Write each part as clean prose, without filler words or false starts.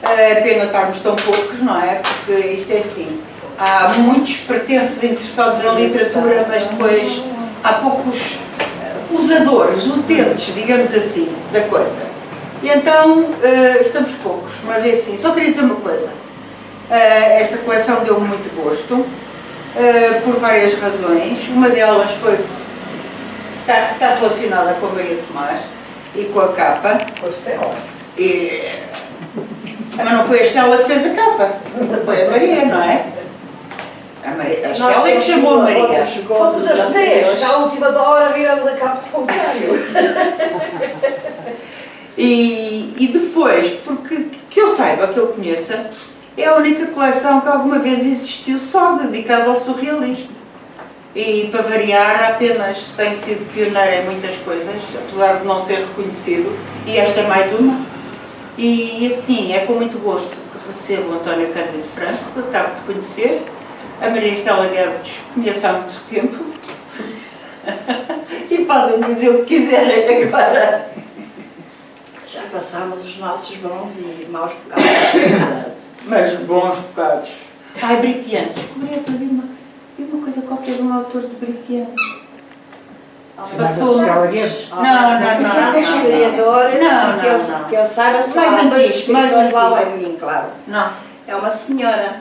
É pena estarmos tão poucos, não é? Porque isto é assim, há muitos pretensos interessados em literatura, mas depois há poucos usadores, utentes, digamos assim, da coisa. E então, estamos poucos, mas é assim, só queria dizer uma coisa. Esta coleção deu-me muito gosto, por várias razões. Uma delas foi, está relacionada com a Maria Tomás e com a capa. Com a Estela. Mas não foi a Estela que fez a capa, foi a Maria, não é? A Estela é que chamou a Maria. Fomos as 10, à última da hora viramos a capa para o contrário. E depois, porque que eu saiba, que eu conheça, é a única coleção que alguma vez existiu só dedicada ao surrealismo. E para variar, apenas tem sido pioneira em muitas coisas, apesar de não ser reconhecido, e esta é mais uma. E assim, é com muito gosto que recebo o António Cândido Franco, que acabo de conhecer, a Maria Estela Guedes, conheço há muito tempo, e podem dizer o que quiserem agora. Já passámos os nossos bons e maus bocados. Mas bons bocados. Ai, Britiano, descobri outro dia uma coisa qualquer de um autor de Britiano. Passou. Não. Historiador, que eu saiba, só há dois escritores lá além de mim, claro. Não. É uma senhora.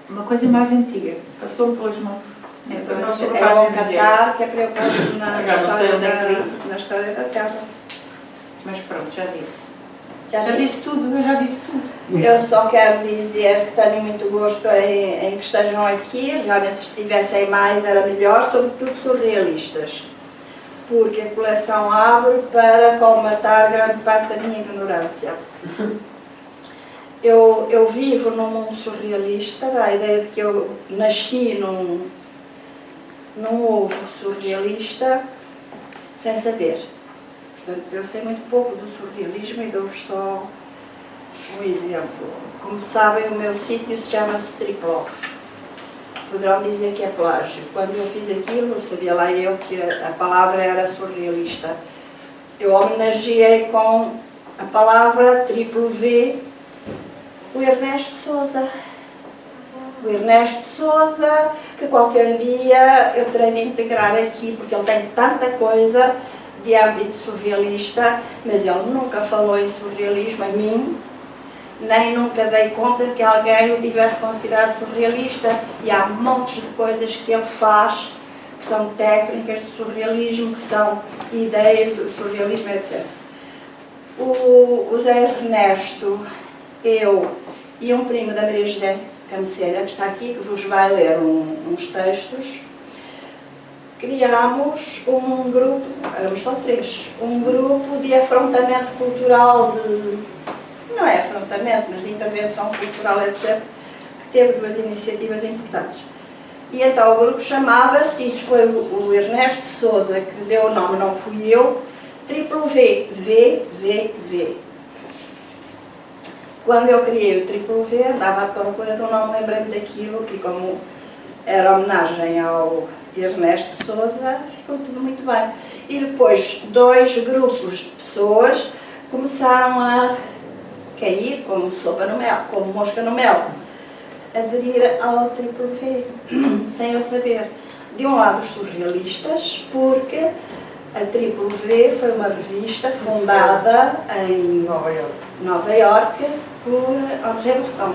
Uma coisa mais antiga. Passou-me pelas mãos. É o Catar, que é para eu pôr na história da Terra. Mas pronto, já disse. Já disse tudo, eu já disse tudo. Eu só quero dizer que tenho muito gosto em que estejam aqui. Realmente, se tivessem mais era melhor, sobretudo surrealistas. Porque a coleção abre para colmatar grande parte da minha ignorância. Eu vivo num mundo surrealista, dá a ideia de que eu nasci num ovo surrealista sem saber. Portanto, eu sei muito pouco do surrealismo e dou-vos só um exemplo. Como sabem, o meu sítio se chama-se Triplof. Poderão dizer que é plágio. Quando eu fiz aquilo, sabia lá eu que a palavra era surrealista. Eu homenageei com a palavra triplo V o Ernesto Souza. O Ernesto Souza, que qualquer dia eu terei de integrar aqui, porque ele tem tanta coisa de âmbito surrealista, mas ele nunca falou em surrealismo a mim, nem nunca dei conta de que alguém o tivesse considerado surrealista, e há montes de coisas que ele faz que são técnicas de surrealismo, que são ideias do surrealismo, etc. O Zé Ernesto, eu e um primo da Maria José Cancelha, que está aqui, que vos vai ler uns textos, criámos um grupo, éramos só 3, um grupo de afrontamento cultural, não é afrontamento, mas de intervenção cultural, etc., que teve 2 iniciativas importantes. E então o grupo chamava-se, isso foi o Ernesto Souza que deu o nome, não fui eu, triplo V, V. Quando eu criei o triplo V, andava à procura do nome, lembrei-me daquilo, e como era homenagem ao Ernesto Souza, ficou tudo muito bem. E depois 2 grupos de pessoas começaram a cair como sopa no mel, como mosca no mel, aderir ao triplo V, sem eu saber. De um lado os surrealistas, porque a triplo V foi uma revista fundada em Nova Iorque por André Breton.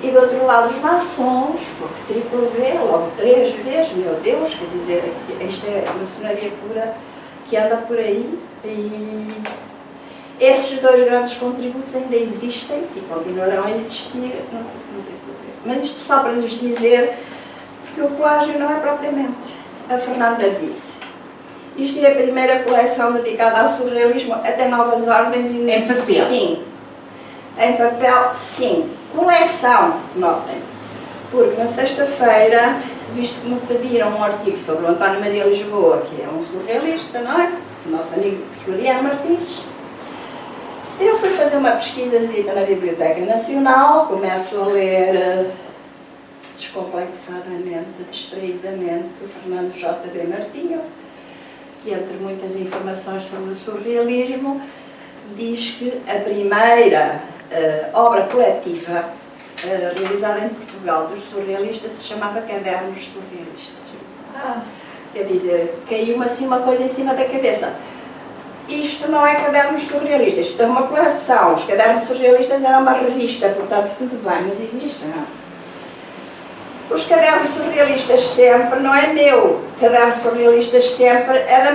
E do outro lado os maçons, porque triplo V, logo 3 vezes, meu Deus, quer dizer, esta é a maçonaria pura que anda por aí. E esses 2 grandes contributos ainda existem e continuarão a existir no triplo V. Mas isto só para lhes dizer que o plágio não é propriamente. A Fernanda disse. Isto é a primeira coleção dedicada ao surrealismo até novas ordens e... Em papel? Sim. Em papel, sim. Coleção, notem. Porque na sexta-feira, visto que me pediram um artigo sobre o António Maria Lisboa, que é um surrealista, não é? O nosso amigo Floriano Martins. Eu fui fazer uma pesquisazita na Biblioteca Nacional, começo a ler descomplexadamente, distraidamente, o Fernando J.B. Martinho, que entre muitas informações sobre o surrealismo, diz que a primeira obra coletiva realizada em Portugal dos surrealistas se chamava Cadernos Surrealistas. Quer dizer, caiu-me assim uma coisa em cima da cabeça. Isto não é Cadernos Surrealistas, isto é uma coleção. Os Cadernos Surrealistas era uma revista, portanto tudo bem, mas existe, não? Os Cadernos Surrealistas sempre, não é meu, Cadernos Surrealistas sempre, é da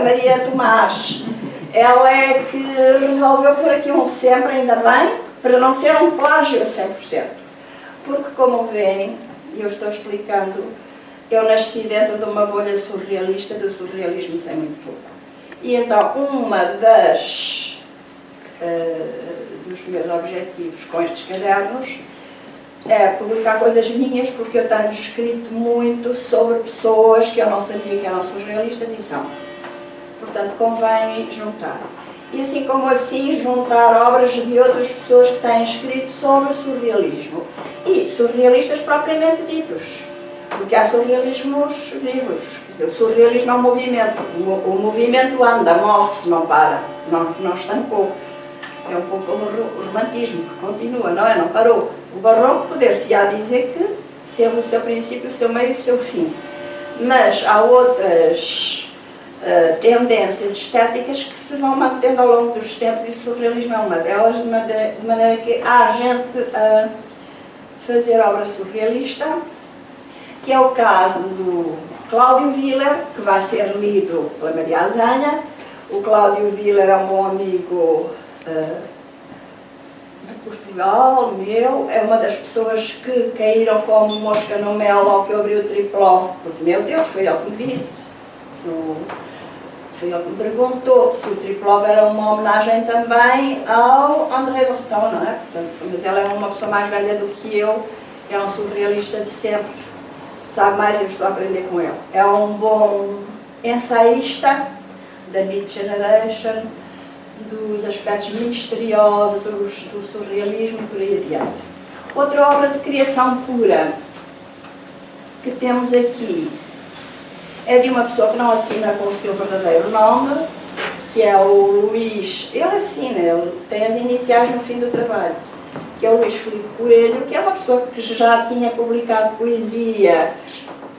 Maria Tomás. Ela é que resolveu pôr aqui um sempre, ainda bem, para não ser um plágio a 100%. Porque, como veem, e eu estou explicando, eu nasci dentro de uma bolha surrealista, do surrealismo sei muito pouco. E então, dos meus objetivos com estes cadernos é publicar coisas minhas, porque eu tenho escrito muito sobre pessoas que eu não sabia que eram surrealistas e são. Portanto, convém juntar. E assim como assim, juntar obras de outras pessoas que têm escrito sobre surrealismo. E surrealistas propriamente ditos. Porque há surrealismos vivos. Quer dizer, o surrealismo é um movimento. O movimento anda, move-se, não para. Não estancou. É um pouco como o romantismo, que continua, não é? Não parou. O barroco poder-se-á dizer que teve o seu princípio, o seu meio e o seu fim. Mas há outras tendências estéticas que se vão mantendo ao longo dos tempos, e o surrealismo é uma delas, de maneira que há gente a fazer obra surrealista, que é o caso do Cláudio Willer, que vai ser lido pela Maria Azanha. O Cláudio Willer é um bom amigo de Portugal, meu, é uma das pessoas que caíram como mosca no mel ao que eu abri o Triplof, porque, meu Deus, foi ele que me disse. Foi ele que me perguntou se o Triplof era uma homenagem também ao André Breton, não é? Portanto, mas ele é uma pessoa mais velha do que eu, é um surrealista de sempre, sabe mais, eu estou a aprender com ele. É um bom ensaísta da Beat Generation, dos aspectos misteriosos do surrealismo e por aí adiante. Outra obra de criação pura que temos aqui é de uma pessoa que não assina com o seu verdadeiro nome, que é o Luís. Ele assina, ele tem as iniciais no fim do trabalho, que é o Luís Filipe Coelho, que é uma pessoa que já tinha publicado poesia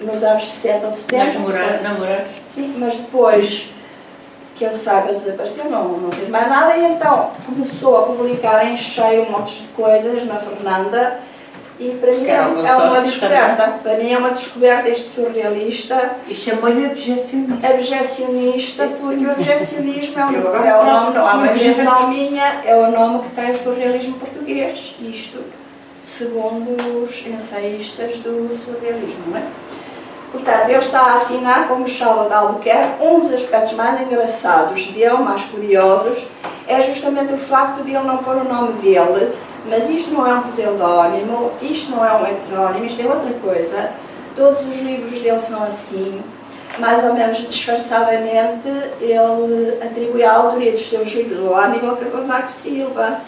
nos anos 60 ou 70. Namorar. Sim, mas depois, que eu saiba, desapareceu, não fez mais nada, e então começou a publicar em cheio um monte de coisas na Fernanda, e para mim é uma descoberta. Para mim é uma descoberta este surrealista. E chamou-lhe objecionista. Objecionista, porque o objecionismo é o nome, não é uma invenção minha, é o nome que tem o surrealismo português. Isto, segundo os ensaístas do surrealismo, não é? Portanto, ele está a assinar como Chala de Albuquerque. Um dos aspectos mais engraçados dele, mais curiosos, é justamente o facto de ele não pôr o nome dele, mas isto não é um pseudónimo, isto não é um heterónimo, isto é outra coisa. Todos os livros dele são assim, mais ou menos disfarçadamente. Ele atribui a autoria dos seus livros ao Aníbal Cavaco Silva,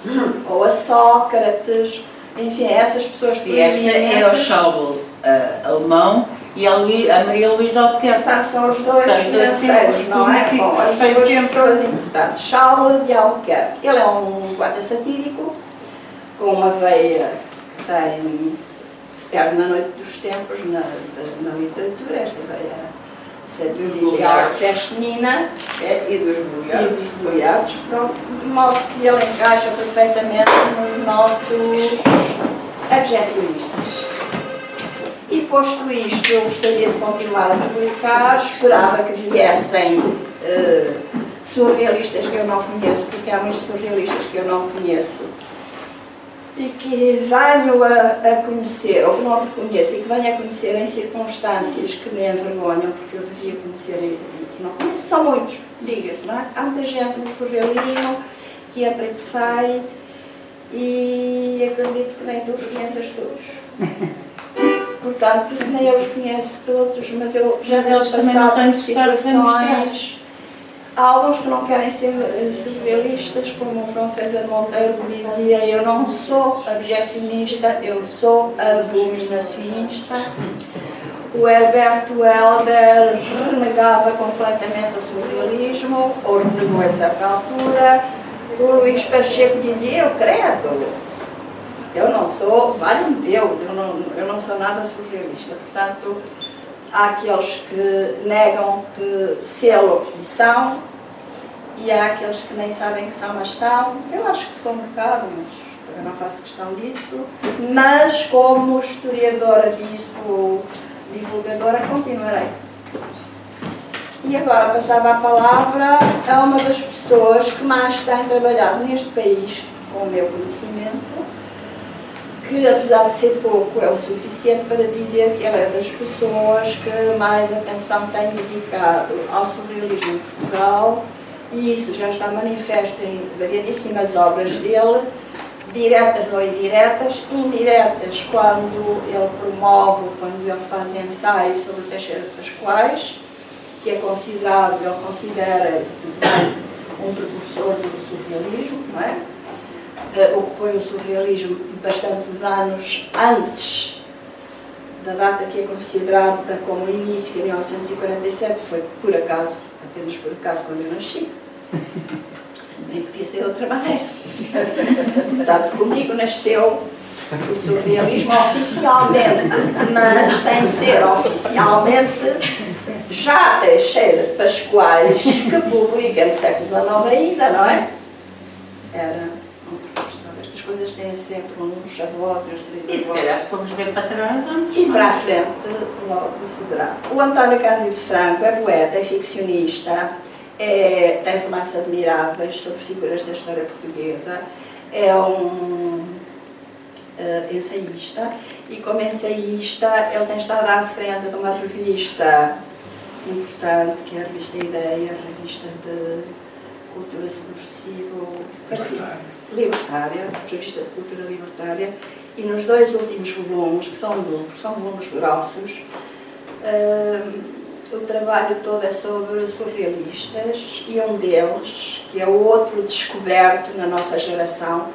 ou a Sócrates, enfim, a essas pessoas proeminentes. E esta é o Schauble alemão, e a Maria Luísa de Albuquerque. Portanto, são os dois financeiros, não é? Bom, as duas pessoas importantes. Schauble de Albuquerque. Ele é um poeta satírico, com uma veia que se perde na noite dos tempos, na literatura, esta veia satírica feminina E dos boiados, de modo que ele encaixa perfeitamente nos nossos objecionistas. E posto isto, eu gostaria de continuar a publicar, esperava que viessem surrealistas que eu não conheço, porque há muitos surrealistas que eu não conheço, e que venho a conhecer, ou que não reconheço, e que venho a conhecer em circunstâncias que me envergonham, porque eu devia conhecer e que não conheço. São muitos, diga-se, não é? Há muita gente no surrealismo que entra e que sai, e acredito que nem tu os conheces todos. Portanto, se nem eu os conheço todos, mas eu já devo passar por situações. Há alguns que não querem ser surrealistas, como o João César Monteiro, que dizia: eu não sou objecionista, eu sou abominacionista. O Herberto Helder renegava completamente o surrealismo, ou renegou a certa altura. O Luís Pacheco dizia, eu credo, eu não sou, vale-me Deus, eu não sou nada surrealista. Portanto, há aqueles que negam que selo e são, e há aqueles que nem sabem que são, mas são. Eu acho que sou um bocado, mas eu não faço questão disso. Mas como historiadora disso, ou divulgadora, continuarei. E agora passava a palavra a uma das pessoas que mais tem trabalhado neste país, com o meu conhecimento, que apesar de ser pouco, é o suficiente para dizer que ela é das pessoas que mais atenção tem dedicado ao surrealismo em Portugal, e isso já está manifesto em variedíssimas obras dele, diretas ou indiretas. Indiretas quando ele promove, quando ele faz ensaios sobre o Teixeira de Pascoais, que é considerado, ele considera um precursor do surrealismo, não é? Ocupou o surrealismo bastantes anos antes da data que é considerada como o início, que em 1947 foi por acaso, apenas por acaso, quando eu nasci. Nem podia ser de outra maneira. Portanto, comigo nasceu o surrealismo oficialmente, mas sem ser oficialmente já Teixeira de Pascoais, que publica no século XIX ainda, não é? Era um precursor. Estas coisas têm sempre uns avós e uns três avós. E se calhar se formos ver para trás, vamos. E para a frente, logo se verá. O António Cândido Franco é poeta, é ficcionista, tem romances admiráveis sobre figuras da história portuguesa, é um ensaísta, e como ensaísta ele tem estado à frente de uma revista importante, que é a revista Ideia, a revista de cultura subversiva, libertária, revista de cultura libertária, e nos dois últimos volumes, que são duplos, são volumes grossos, o trabalho todo é sobre surrealistas, e um deles, que é o outro descoberto na nossa geração,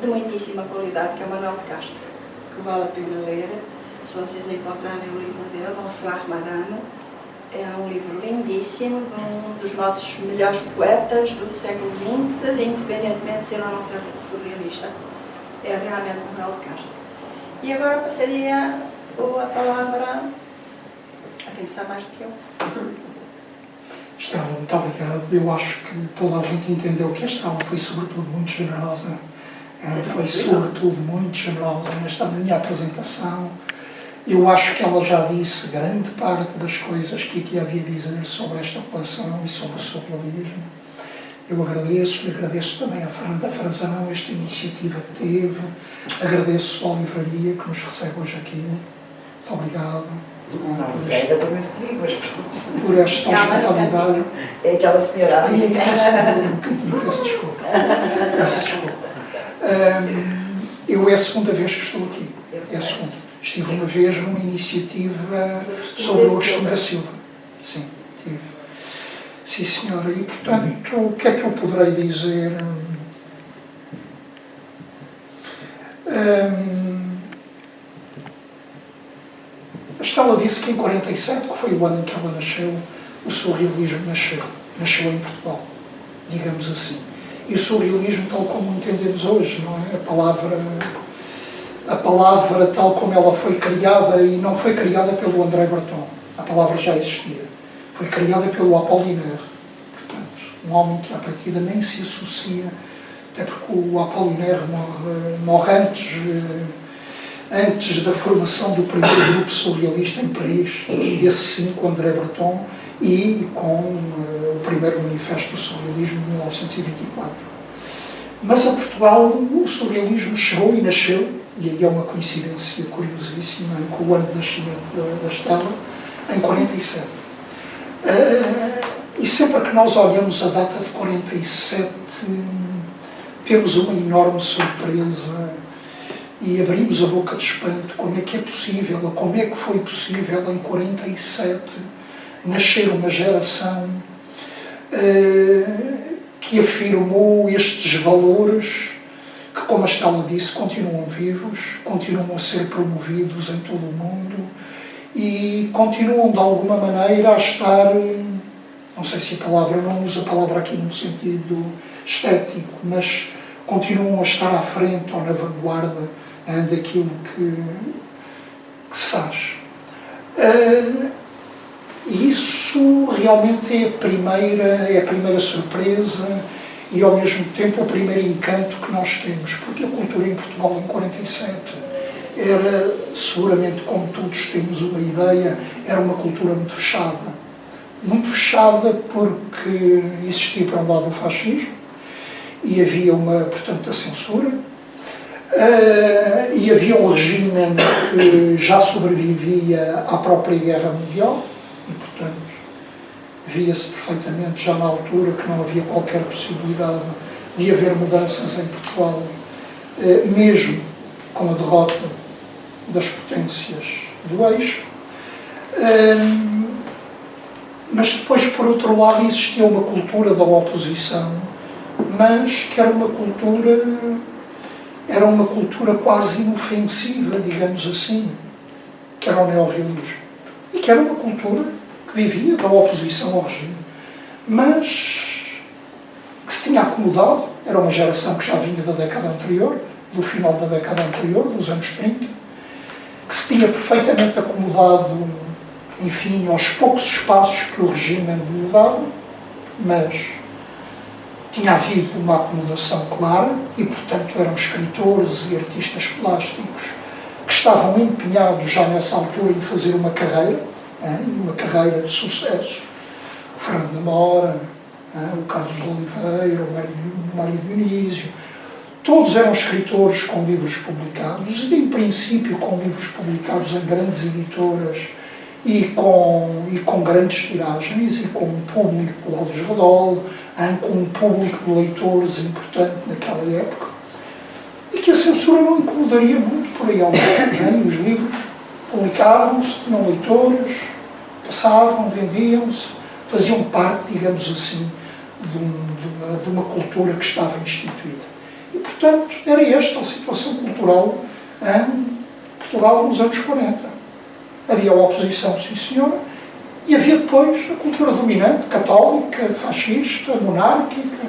de muitíssima qualidade, que é o Manuel de Castro, que vale a pena ler. Se vocês encontrarem o livro dele, Bonsoir Madame, é um livro lindíssimo, um dos nossos melhores poetas do século XX, independentemente de ser ou não ser surrealista. É realmente Manuel de Castro. E agora passaria a palavra a quem sabe mais do que eu. Estela, muito obrigado. Eu acho que toda a gente entendeu que a Estela foi sobretudo muito generosa. Foi sobretudo muito generosa na minha apresentação. Eu acho que ela já disse grande parte das coisas que aqui havia a dizer sobre esta coleção e sobre o surrealismo. Eu agradeço também à Fernanda Frazão esta iniciativa que teve, agradeço à livraria que nos recebe hoje aqui. Muito obrigado. Não sei exatamente comigo, mas por esta hospitalidade. É aquela senhora ali. Peço desculpa. Peço desculpa. Eu é a segunda vez que estou aqui. É a segunda. Estive uma vez numa iniciativa sobre o Agostinho da Silva. Sim, tive. Sim, senhora. E, portanto, o que é que eu poderei dizer? A Estela disse que em 47, que foi o ano em que ela nasceu, o surrealismo nasceu. Nasceu em Portugal, digamos assim. E o surrealismo, tal como entendemos hoje, não é? A palavra tal como ela foi criada, e não foi criada pelo André Breton, a palavra já existia. Foi criada pelo Apollinaire, portanto, um homem que à partida nem se associa, até porque o Apollinaire morre antes da formação do primeiro grupo surrealista em Paris, esse sim com André Breton, e com o primeiro manifesto do surrealismo de 1924. Mas a Portugal o surrealismo chegou e nasceu, e aí é uma coincidência curiosíssima, com o ano de nascimento da Estela, em 47. E sempre que nós olhamos a data de 47, temos uma enorme surpresa e abrimos a boca de espanto. Como é que é possível, ou como é que foi possível em 47 nascer uma geração que afirmou estes valores que, como a Estela disse, continuam vivos, continuam a ser promovidos em todo o mundo e continuam de alguma maneira a estar, não sei se a palavra, eu não uso a palavra aqui no sentido estético, mas continuam a estar à frente ou na vanguarda daquilo que se faz. E isso realmente é a primeira surpresa e ao mesmo tempo o primeiro encanto que nós temos, porque a cultura em Portugal em 47 era, seguramente como todos temos uma ideia, era uma cultura muito fechada porque existia para um lado o fascismo e havia portanto, a censura, e havia um regime que já sobrevivia à própria Guerra Mundial e, portanto, via-se perfeitamente já na altura que não havia qualquer possibilidade de haver mudanças em Portugal, mesmo com a derrota das potências do eixo. Mas depois, por outro lado, existia uma cultura da oposição, mas que era uma cultura quase inofensiva, digamos assim, que era o neorrealismo. E que era uma cultura que vivia da oposição ao regime, mas que se tinha acomodado. Era uma geração que já vinha da década anterior, do final da década anterior, dos anos 30, que se tinha perfeitamente acomodado, enfim, aos poucos espaços que o regime lhe dava, mas tinha havido uma acomodação clara e, portanto, eram escritores e artistas plásticos que estavam empenhados já nessa altura em fazer uma carreira de sucesso. O Fernando da Mora, o Carlos de Oliveira, o Mário Dionísio, todos eram escritores com livros publicados e, em princípio, com livros publicados em grandes editoras e com grandes tiragens e com um público Alves Redol, com um público de leitores importante naquela época, e que a censura não incomodaria muito por aí além. Os livros publicavam-se, tinham leitores, passavam, vendiam-se, faziam parte, digamos assim, de uma cultura que estava instituída. E, portanto, era esta a situação cultural em Portugal nos anos 40. Havia a oposição, sim senhora, e havia depois a cultura dominante, católica, fascista, monárquica,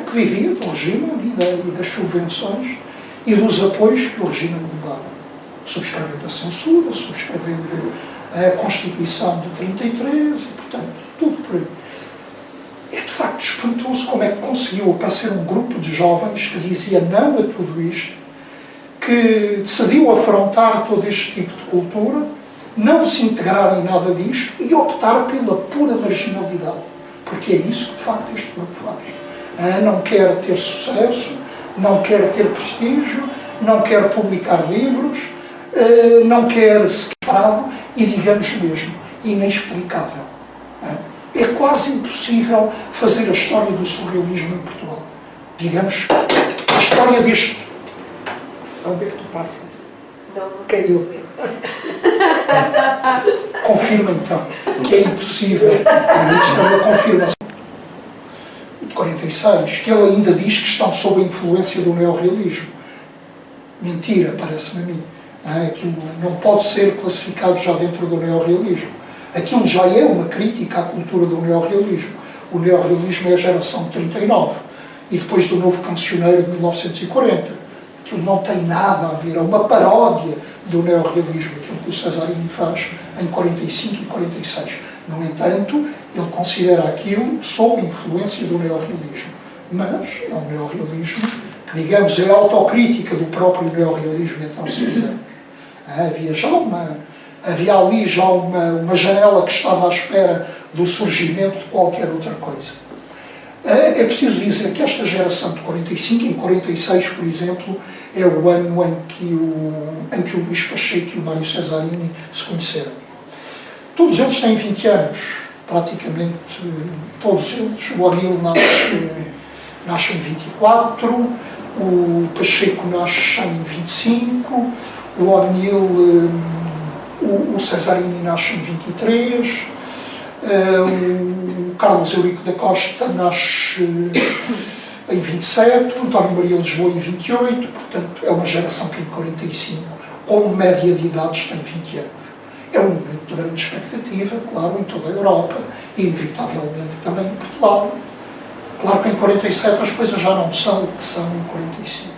que vivia do regime e das subvenções e dos apoios que o regime lhe dava. Subscrevendo a censura, subscrevendo a Constituição de 33 e, portanto, tudo por aí. É de facto espantoso como é que conseguiu aparecer um grupo de jovens que dizia não a tudo isto, que decidiu afrontar todo este tipo de cultura, não se integrar em nada disto e optar pela pura marginalidade. Porque é isso que, de facto, este grupo faz. Não quer ter sucesso, não quer ter prestígio, não quer publicar livros, não quer ser parado e, digamos mesmo, inexplicável. É quase impossível fazer a história do surrealismo em Portugal. Digamos, a história deste... Onde é que tu passas? Não, caiu. Confirma então que é impossível. Isto é uma confirmação. De 46, que ele ainda diz que estão sob a influência do neorrealismo. Mentira, parece-me a mim. Aquilo não pode ser classificado já dentro do neorrealismo. Aquilo já é uma crítica à cultura do neorrealismo. O neorrealismo é a geração de 39 e depois do novo cancioneiro de 1940. Aquilo não tem nada a ver, é uma paródia do neorrealismo, aquilo que o Cesarini faz em 45 e 46. No entanto, ele considera aquilo sob influência do neorrealismo. Mas é um neorrealismo que, digamos, é autocrítica do próprio neorrealismo, então, se quisermos. Havia ali já uma janela que estava à espera do surgimento de qualquer outra coisa. É preciso dizer que esta geração de 45, em 46, por exemplo, é o ano em que o Luís Pacheco e o Mário Cesarini se conheceram. Todos eles têm 20 anos, praticamente todos eles. O O'Neill nasce em 24, o Pacheco nasce em 25, o O'Neill, o Cesarini nasce em 23, o Carlos Eurico da Costa nasce em 27, o António Maria Lisboa em 28, portanto é uma geração que em 45, com média de idades, tem 20 anos. É um momento de grande expectativa, claro, em toda a Europa e inevitavelmente também em Portugal. Claro que em 47 as coisas já não são o que são em 45,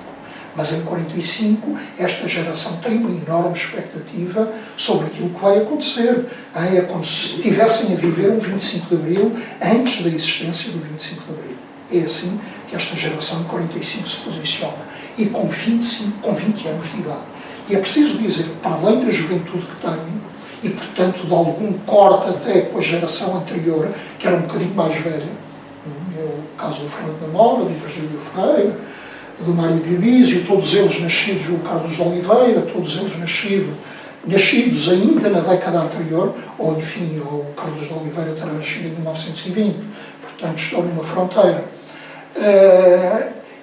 mas em 45 esta geração tem uma enorme expectativa sobre aquilo que vai acontecer. É como se estivessem a viver um 25 de Abril antes da existência do 25 de Abril. É assim que esta geração de 45 se posiciona. E com 20 anos de idade. E é preciso dizer que, para além da juventude que têm, e portanto de algum corte até com a geração anterior, que era um bocadinho mais velha, é o caso do Fernando da Mora, do Virgílio Ferreira, do Mário Dionísio, todos eles nascidos, o Carlos de Oliveira, todos eles nascidos ainda na década anterior, ou enfim, o Carlos de Oliveira terá nascido em 1920, portanto estou numa fronteira.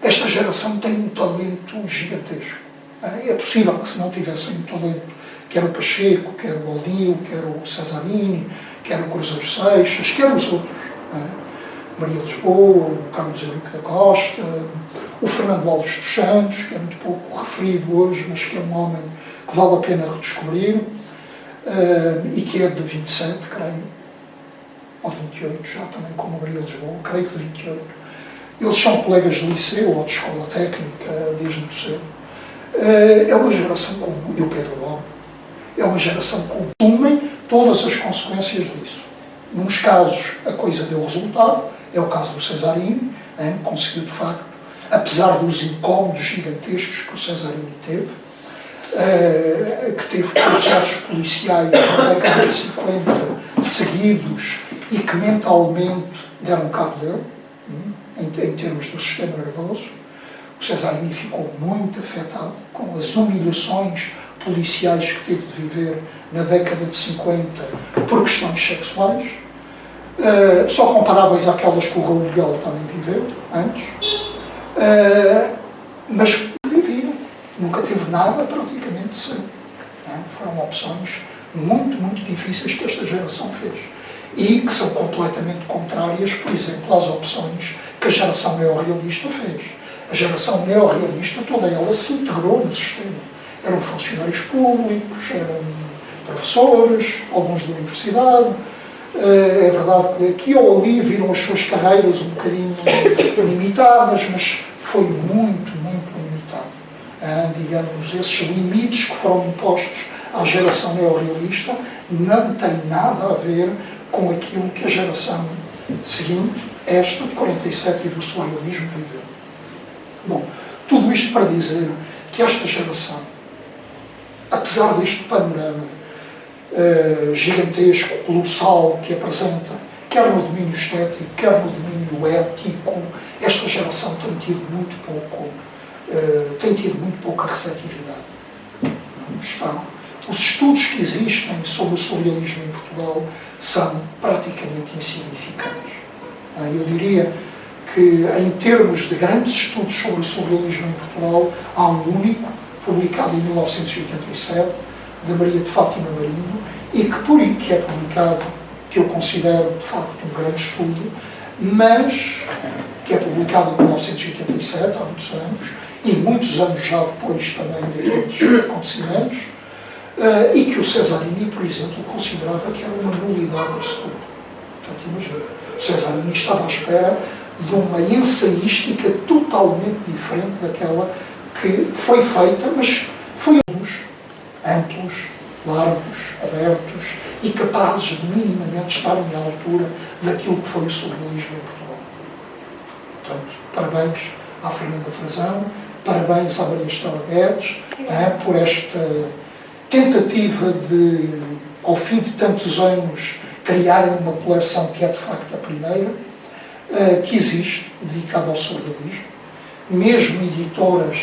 Esta geração tem um talento gigantesco. É possível que se não tivessem um talento, quer o Pacheco, quer o Aldil, quer o Cesarini, quer o Cruzeiro Seixas, quer os outros, Maria Lisboa, o Carlos Henrique da Costa, o Fernando Alves dos Santos, que é muito pouco referido hoje, mas que é um homem que vale a pena redescobrir, e que é de 27, creio, ou 28, já também como a Maria Lisboa, creio que de 28. Eles são colegas de liceu ou de escola técnica desde muito cedo. É uma geração comum, e o Pedro Gomes, é uma geração comum, assumem todas as consequências disso. Nos casos a coisa deu resultado, é o caso do Cesarini, conseguiu de facto, apesar dos incómodos gigantescos que o Cesarini teve, que teve processos policiais na década de 50 seguidos e que mentalmente deram cabo dele, em termos do sistema nervoso. O Cesarini ficou muito afetado com as humilhações policiais que teve de viver na década de 50 por questões sexuais, só comparáveis àquelas que o Raul Miguel também viveu antes, mas viviam, nunca teve nada praticamente de ser. Foram opções muito, muito difíceis que esta geração fez e que são completamente contrárias, por exemplo, às opções que a geração neorrealista fez. A geração neorrealista, toda ela se integrou no sistema. Eram funcionários públicos, eram professores, alguns da universidade. É verdade que aqui ou ali viram as suas carreiras um bocadinho limitadas, mas foi muito, muito limitado. Digamos, esses limites que foram impostos à geração neorrealista não têm nada a ver com aquilo que a geração seguinte, esta de 47 e do surrealismo, viveu. Bom, tudo isto para dizer que esta geração, apesar deste panorama gigantesco, colossal, que apresenta, quer no domínio estético, quer no domínio ético, esta geração tem tido muito pouca receptividade. Os estudos que existem sobre o surrealismo em Portugal são praticamente insignificantes. Eu diria que, em termos de grandes estudos sobre o surrealismo em Portugal, há um único, publicado em 1987, de Maria de Fátima Marinho, e que é publicado, que eu considero de facto um grande estudo, mas que é publicado em 1987, há muitos anos, e muitos anos já depois também daqueles acontecimentos, e que o Cesarini, por exemplo, considerava que era uma nulidade absoluta. Portanto, imagina, o Cesarini estava à espera de uma ensaística totalmente diferente daquela que foi feita, mas foi amplos, largos, abertos e capazes de minimamente estarem à altura daquilo que foi o surrealismo em Portugal. Portanto, parabéns à Fernanda Frazão, parabéns à Maria Estela Guedes, por esta tentativa de, ao fim de tantos anos, criarem uma coleção que é de facto a primeira, que existe, dedicada ao surrealismo. Mesmo editoras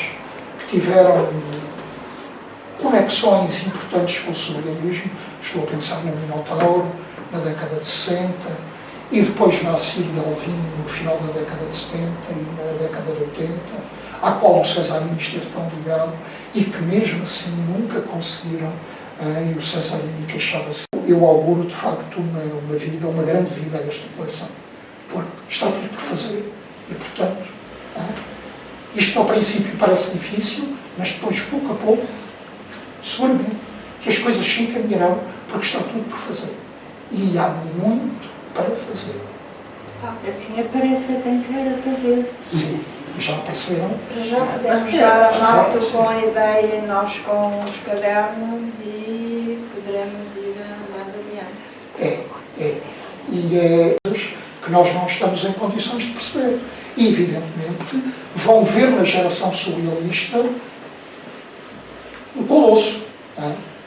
que tiveram conexões importantes com o surrealismo, estou a pensar na Minotauro, na década de 60, e depois na Assíria Alvim, no final da década de 70 e na década de 80, à qual o Cesarini esteve tão ligado, e que mesmo assim nunca conseguiram, e o Cesarini queixava-se. Eu auguro de facto uma grande vida a esta coleção, porque está tudo por fazer, e portanto, isto ao princípio parece difícil, mas depois, pouco a pouco, seguramente que as coisas se encaminharão, porque está tudo por fazer. E há muito para fazer. Assim aparece a quem queira fazer. Sim, já apareceram. Para já podemos dar a malta com a ideia e nós com os cadernos e poderemos ir mais adiante. E é que nós não estamos em condições de perceber. E, evidentemente, vão ver na geração surrealista um colosso,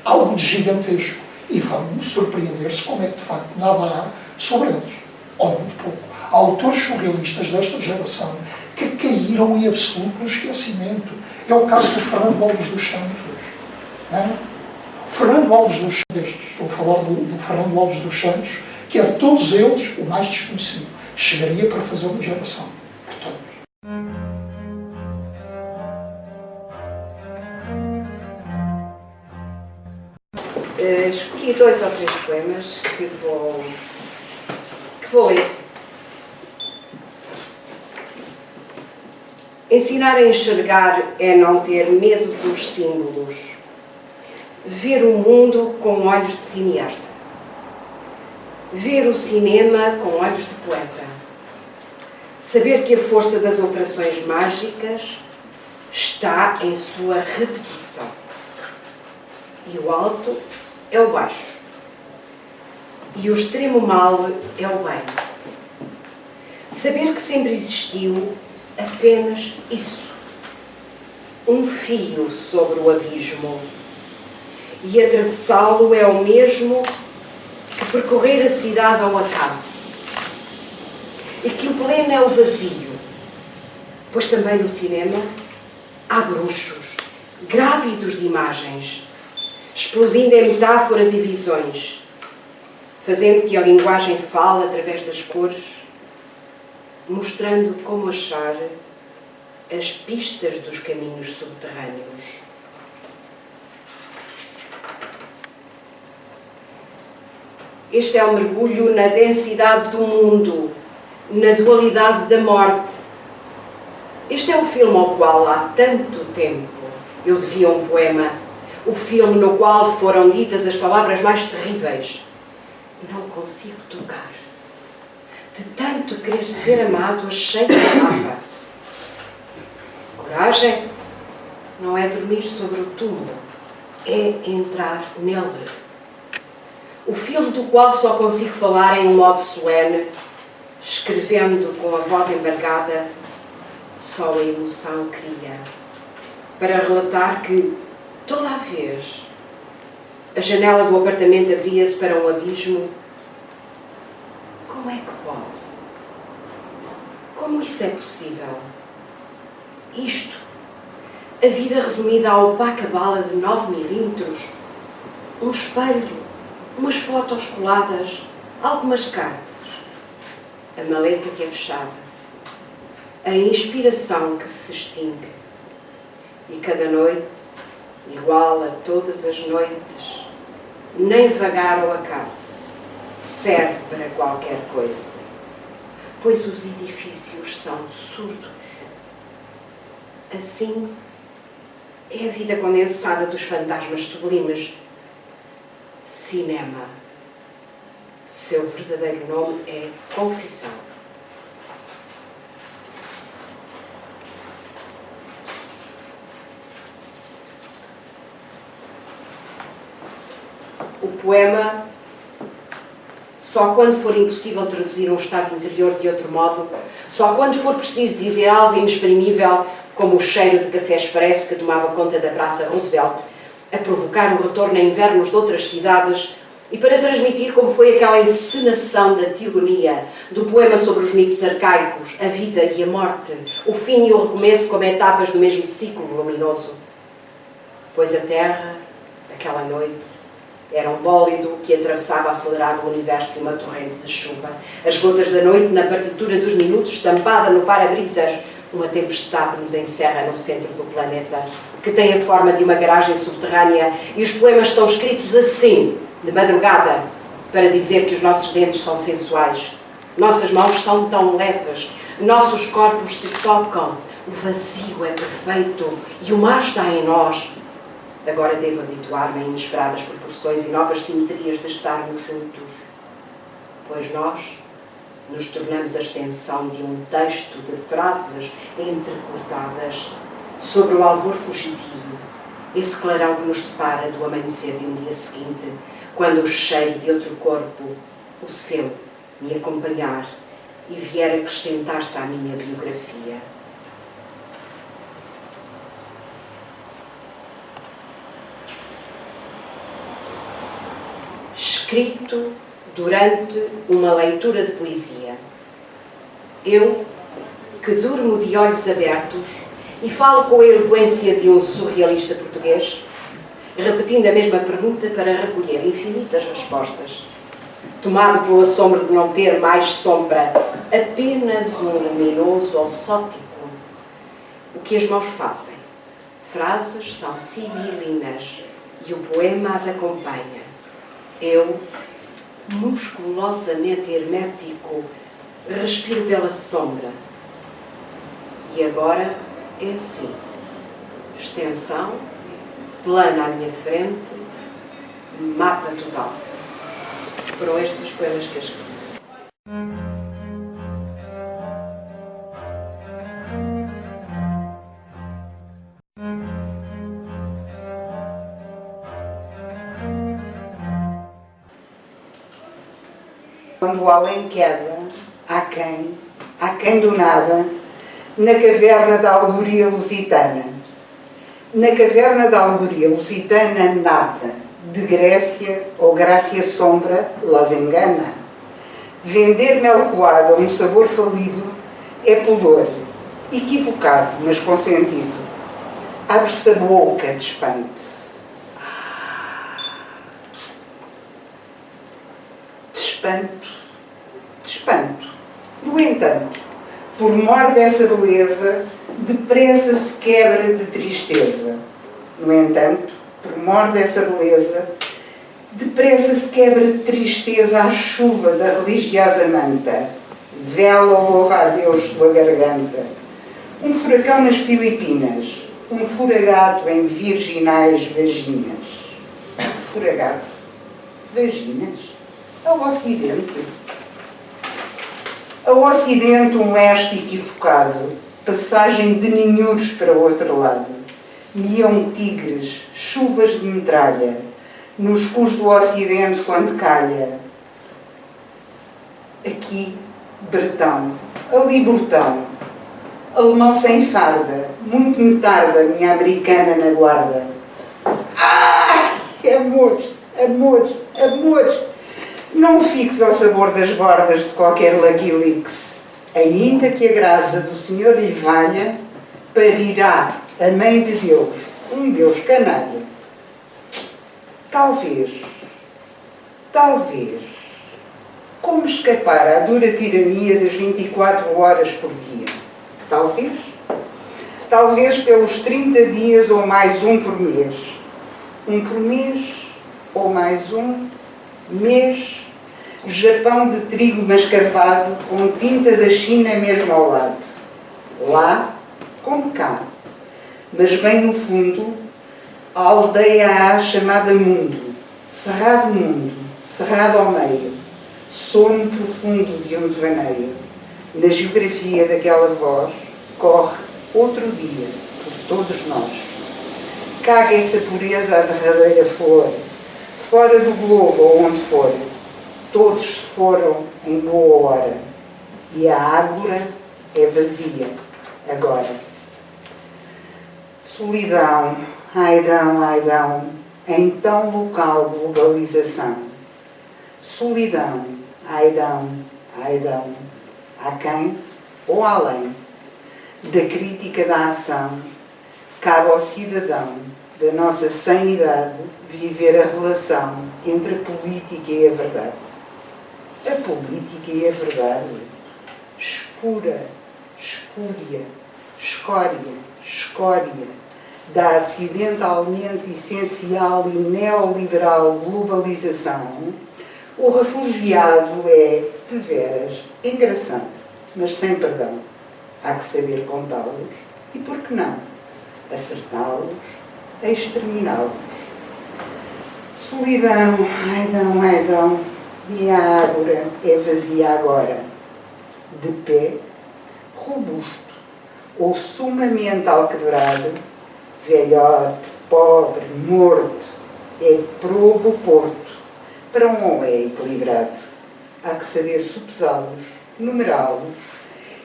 algo de gigantesco. E vão surpreender-se como é que, de facto, nada há sobre eles. Ou muito pouco. Há autores surrealistas desta geração que caíram em absoluto no esquecimento. É o caso do Fernando Alves dos Santos. Fernando Alves dos Santos, estou a falar do Fernando Alves dos Santos, que é de todos eles o mais desconhecido. Chegaria para fazer uma geração. Portanto, escolhi 2 ou 3 poemas que vou ler. Ensinar a enxergar é não ter medo dos símbolos. Ver o mundo com olhos de cineasta. Ver o cinema com olhos de poeta. Saber que a força das operações mágicas está em sua repetição. E o alto é o baixo. E o extremo mal é o bem. Saber que sempre existiu apenas isso. Um fio sobre o abismo. E atravessá-lo é o mesmo que percorrer a cidade ao acaso. E que o pleno é o vazio. Pois também no cinema há bruxos, grávidos de imagens, explodindo em metáforas e visões, fazendo que a linguagem fale através das cores, mostrando como achar as pistas dos caminhos subterrâneos. Este é um mergulho na densidade do mundo, na dualidade da morte. Este é o filme ao qual há tanto tempo eu devia um poema, o filme no qual foram ditas as palavras mais terríveis. Não consigo tocar. De tanto querer ser amado, achei que amava. Coragem não é dormir sobre o túmulo, é entrar nele. O filme do qual só consigo falar em um modo solene, escrevendo com a voz embargada, só a emoção cria, para relatar que, toda a vez, a janela do apartamento abria-se para um abismo. Como é que pode? Como isso é possível? Isto, a vida resumida à opaca bala de 9 milímetros, um espelho, umas fotos coladas, algumas cartas, a maleta que é fechada, a inspiração que se extingue, e cada noite, igual a todas as noites, nem vagar ao acaso, serve para qualquer coisa, pois os edifícios são surdos. Assim é a vida condensada dos fantasmas sublimes. Cinema. Seu verdadeiro nome é confissão. O poema, só quando for impossível traduzir um estado interior de outro modo, só quando for preciso dizer algo inexprimível, como o cheiro de café expresso que tomava conta da Praça Roosevelt, a provocar um retorno a invernos de outras cidades e para transmitir como foi aquela encenação da teogonia, do poema sobre os mitos arcaicos, a vida e a morte, o fim e o recomeço como etapas do mesmo ciclo luminoso. Pois a Terra, aquela noite, era um bólido que atravessava acelerado o universo e uma torrente de chuva. As gotas da noite, na partitura dos minutos, estampada no para-brisas, uma tempestade nos encerra no centro do planeta, que tem a forma de uma garagem subterrânea, e os poemas são escritos assim, de madrugada, para dizer que os nossos dentes são sensuais, nossas mãos são tão leves, nossos corpos se tocam, o vazio é perfeito e o mar está em nós. Agora devo habituar-me a inesperadas proporções e novas simetrias de estarmos juntos, pois nós nos tornamos a extensão de um texto de frases entrecortadas sobre o alvor fugitivo, esse clarão que nos separa do amanhecer de um dia seguinte, quando o cheiro de outro corpo, o seu, me acompanhar e vier acrescentar-se à minha biografia. Escrito durante uma leitura de poesia. Eu, que durmo de olhos abertos e falo com a eloquência de um surrealista português, repetindo a mesma pergunta para recolher infinitas respostas, tomado pelo assombro de não ter mais sombra, apenas um luminoso ossótico. O que as mãos fazem? Frases são sibilinas e o poema as acompanha. Eu, musculosamente hermético, respiro pela sombra. E agora é assim. Extensão, plana à minha frente, mapa total. Foram estes os poemas que eu escrevi. Quando o além queda, aquém do nada, na caverna da Algoria Lusitana. Na caverna da Algoria Lusitana nada, de Grécia ou Grácia Sombra, las engana. Vender mel coado a um sabor falido é pudor, equivocado, mas consentido. Abre-se a boca de espanto. De espanto. No entanto, por mor dessa beleza, depressa se quebra de tristeza. No entanto, por mor dessa beleza, depressa se quebra de tristeza a chuva da religiosa manta, vela ou louva a Deus sua garganta. Um furacão nas Filipinas, um furagato em virginais vaginas. Furagato? Vaginas? Ao Ocidente. Ao Ocidente um leste equivocado, passagem de ninhuros para o outro lado. Miam tigres, chuvas de metralha, nos cus do Ocidente quando calha. Aqui, Bretão, ali Botão, alemão sem farda, muito me tarda, minha americana na guarda. Ai, amor, amor, amor! Não fiques ao sabor das bordas de qualquer Lucky Leaks, ainda que a graça do Senhor lhe valha, parirá a Mãe de Deus, um Deus canalha. Talvez, como escapar à dura tirania das 24 horas por dia? Talvez pelos 30 dias ou mais um por mês. Um por mês ou mais um mês. Japão de trigo mascavado com tinta da China mesmo ao lado. Lá como cá. Mas bem no fundo, a aldeia há chamada mundo. Cerrado ao meio. Sono profundo de um devaneio. Na geografia daquela voz corre outro dia por todos nós. Caga essa pureza à derradeira flor, fora do globo ou onde for. Todos se foram em boa hora e a ágora é vazia agora. Solidão, aidão, em tão local globalização. Solidão, aidão, aquém ou além da crítica da ação, cabe ao cidadão da nossa sanidade viver a relação entre a política e a verdade. A política e a verdade, espura, escúria, escória, da acidentalmente essencial e neoliberal globalização, o refugiado é, de veras, engraçado, mas sem perdão. Há que saber contá-los e, por que não, acertá-los, exterminá-los. Solidão, aidão, minha ágora é vazia agora. de pé, robusto ou sumamente alquebrado, velhote, pobre, morto, é probo o porto, para um olé equilibrado. Há que saber sopesá-los, numerá-los,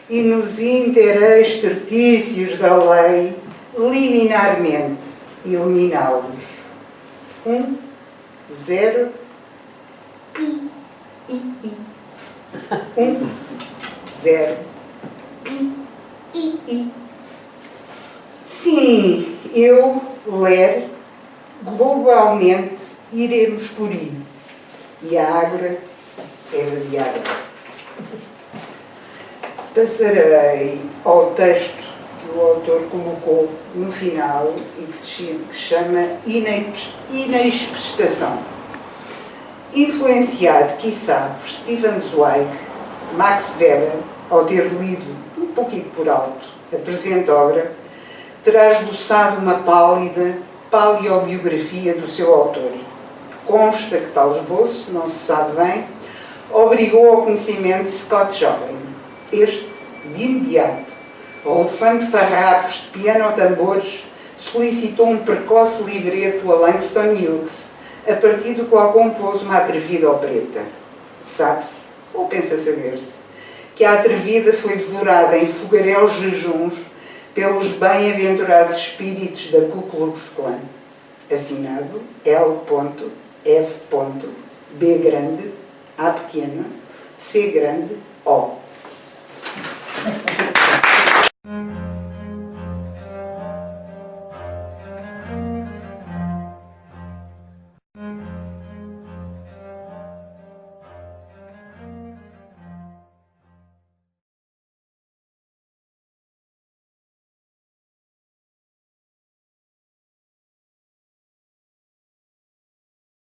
e nos interextertícios da lei, liminarmente, eliminá-los. 1, 0, pi, i. 1, 0, pi, i. Sim, eu, ler, globalmente iremos por aí. E a ágora é vaziada. Passarei ao texto que o autor colocou no final e que se chama Inexprestação. Influenciado, quiçá, por Stefan Zweig, Max Weber, ao ter lido um pouquinho por alto a presente obra, terá esboçado uma pálida paleobiografia do seu autor. Consta que tal esboço, não se sabe bem, obrigou ao conhecimento de Scott Joplin. Este, de imediato, rufando farrapos de piano ou tambores, solicitou um precoce libreto a Langston Hughes, a partir do qual compôs uma atrevida opereta. Sabe-se, ou pensa saber-se, que a atrevida foi devorada em fogaréus jejuns pelos bem-aventurados espíritos da Ku Klux Klan. Assinado L.F. B grande, A pequeno, C grande, O.